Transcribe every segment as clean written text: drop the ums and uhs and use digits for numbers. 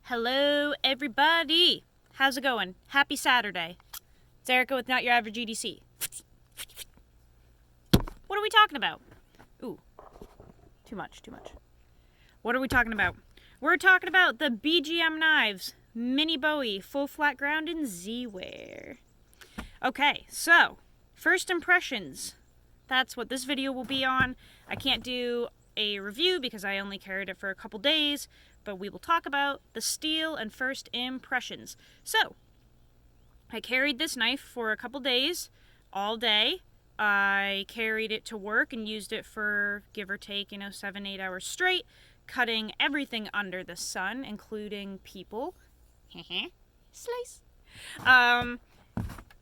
Hello, everybody. How's it going? Happy Saturday. It's Erica with Not Your Average EDC. What are we talking about? Ooh, too much. What are we talking about? We're talking about the BGM knives, mini Bowie, full flat ground, and Z-Wear. Okay, so, first impressions. That's what this video will be on. I can't do a review because I only carried it for a couple days, but we will talk about the steel and first impressions. So, I carried this knife for a couple days, all day. I carried it to work and used it for, give or take, 7-8 hours straight, cutting everything under the sun, including people. Slice.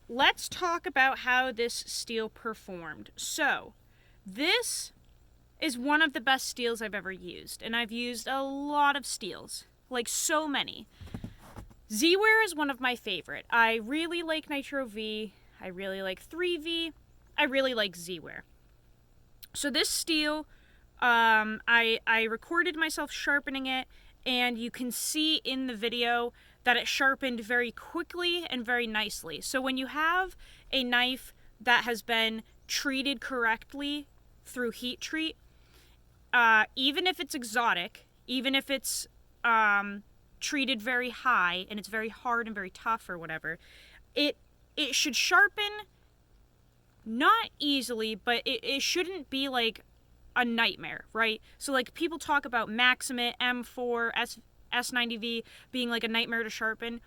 Let's talk about how this steel performed. So, this is one of the best steels I've ever used, and I've used a lot of steels, like so many. Z-Wear is one of my favorite. I really like Nitro V, I really like 3V, I really like Z-Wear. So this steel, I recorded myself sharpening it, and you can see in the video that it sharpened very quickly and very nicely. So when you have a knife that has been treated correctly through heat treat, even if it's exotic, even if it's treated very high and it's very hard and very tough or whatever, it should sharpen not easily, but it shouldn't be like a nightmare, right? So like people talk about Maximate, M4, S90V being like a nightmare to sharpen.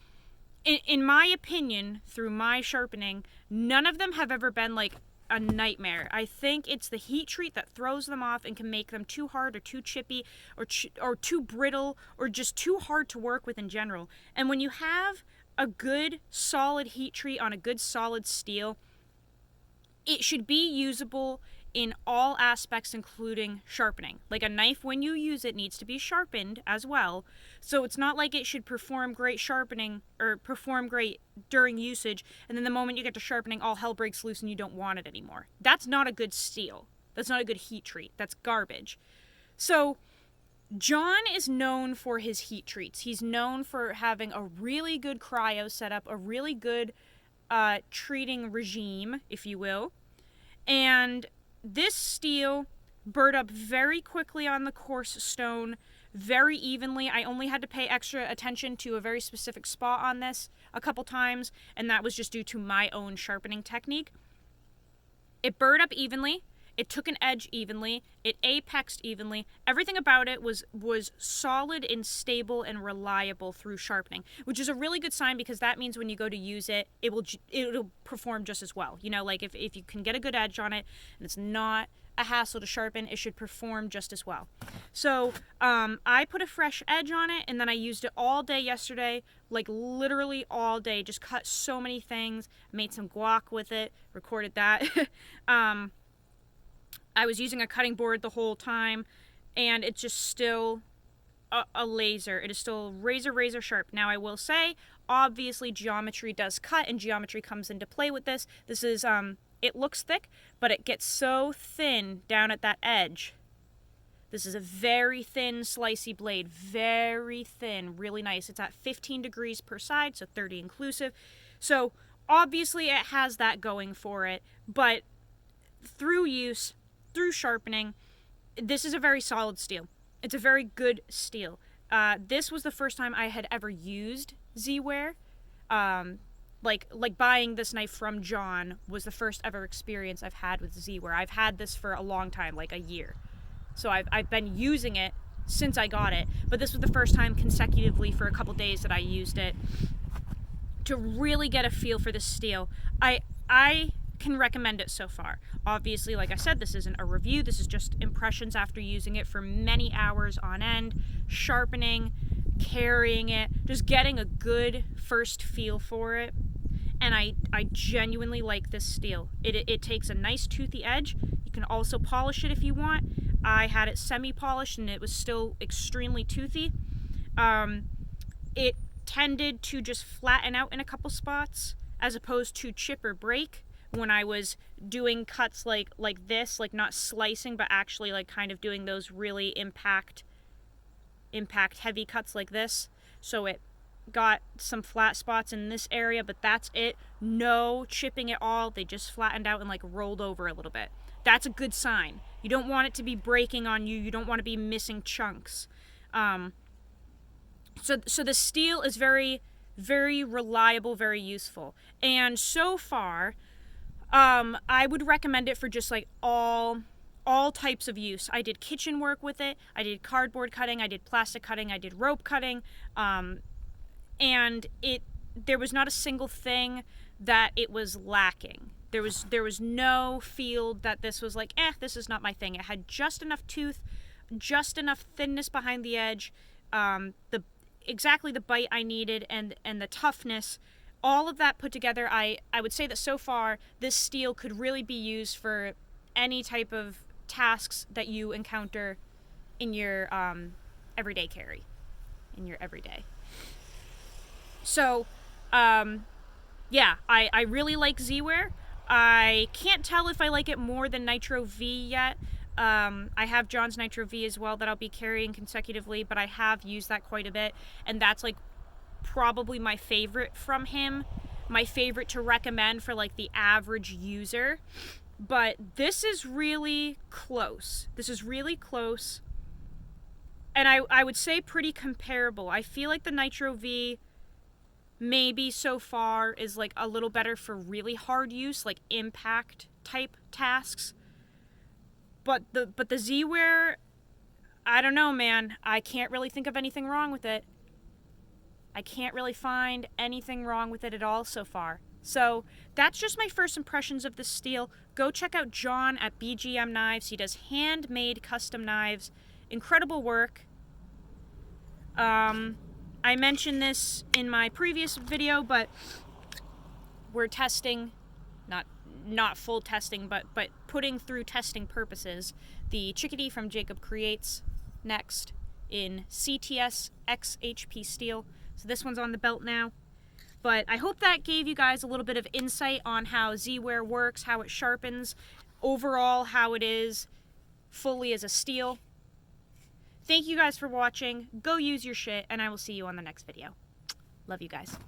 In my opinion, through my sharpening, none of them have ever been like a nightmare. I think it's the heat treat that throws them off and can make them too hard or too chippy or too brittle or just too hard to work with in general. And when you have a good solid heat treat on a good solid steel, it should be usable in all aspects, including sharpening. Like a knife, when you use it, needs to be sharpened as well. So it's not like it should perform great sharpening or perform great during usage, and then the moment you get to sharpening, all hell breaks loose and you don't want it anymore. That's not a good steel. That's not a good heat treat. That's garbage. So John is known for his heat treats. He's known for having a really good cryo setup, a really good treating regime, if you will. And this steel burred up very quickly on the coarse stone, very evenly. I only had to pay extra attention to a very specific spot on this a couple times, and that was just due to my own sharpening technique. It burred up evenly. It took an edge evenly. It apexed evenly. Everything about it was solid and stable and reliable through sharpening, which is a really good sign because that means when you go to use it, it'll perform just as well. Like if you can get a good edge on it and it's not a hassle to sharpen, it should perform just as well. So I put a fresh edge on it, and then I used it all day yesterday, like literally all day. Just cut so many things, made some guac with it, recorded that. I was using a cutting board the whole time, and it's just still a laser. It is still razor sharp. Now I will say, obviously geometry does cut, and geometry comes into play with this. This is, it looks thick, but it gets so thin down at that edge. This is a very thin, slicey blade. Very thin, really nice. It's at 15 degrees per side, so 30 inclusive. So obviously it has that going for it, but through use, through sharpening, this is a very solid steel. It's a very good steel. This was the first time I had ever used Z-Wear. Like buying this knife from John was the first ever experience I've had with Z-Wear. I've had this for a long time, like a year. So I've been using it since I got it, but this was the first time consecutively for a couple days that I used it to really get a feel for this steel. I can recommend it so far. Obviously, like I said, this isn't a review. This is just impressions after using it for many hours on end, sharpening, carrying it, just getting a good first feel for it. And I genuinely like this steel. It takes a nice toothy edge. You can also polish it if you want. I had it semi-polished and it was still extremely toothy. It tended to just flatten out in a couple spots as opposed to chip or break when I was doing cuts like this, like not slicing, but actually like kind of doing those really impact heavy cuts like this. So it got some flat spots in this area, but that's it. No chipping at all. They just flattened out and like rolled over a little bit. That's a good sign. You don't want it to be breaking on you. You don't want to be missing chunks. So the steel is very, very reliable, very useful. And so far, I would recommend it for just like all types of use. I did kitchen work with it. I did cardboard cutting. I did plastic cutting. I did rope cutting. And there was not a single thing that it was lacking. There was no field that this was like, this is not my thing. It had just enough tooth, just enough thinness behind the edge, exactly the bite I needed, and the toughness. All of that put together, I would say that so far this steel could really be used for any type of tasks that you encounter in your everyday carry, in your everyday. So, yeah, I really like Z-Wear. I can't tell if I like it more than Nitro V yet. I have John's Nitro V as well that I'll be carrying consecutively, but I have used that quite a bit, and that's like probably my favorite from him. My favorite to recommend for like the average user. But this is really close. This is really close. And I would say pretty comparable. I feel like the Nitro V maybe so far is like a little better for really hard use, like impact type tasks. But the Z-Wear, I don't know, man. I can't really think of anything wrong with it. I can't really find anything wrong with it at all so far. So that's just my first impressions of this steel. Go check out John at BGM Knives. He does handmade custom knives. Incredible work. I mentioned this in my previous video, but we're testing, not full testing, but putting through testing purposes, the Chickadee from Jacob Creates next in CTS XHP steel. So this one's on the belt now. But I hope that gave you guys a little bit of insight on how Z-Wear works, how it sharpens, overall how it is fully as a steel. Thank you guys for watching. Go use your shit, and I will see you on the next video. Love you guys.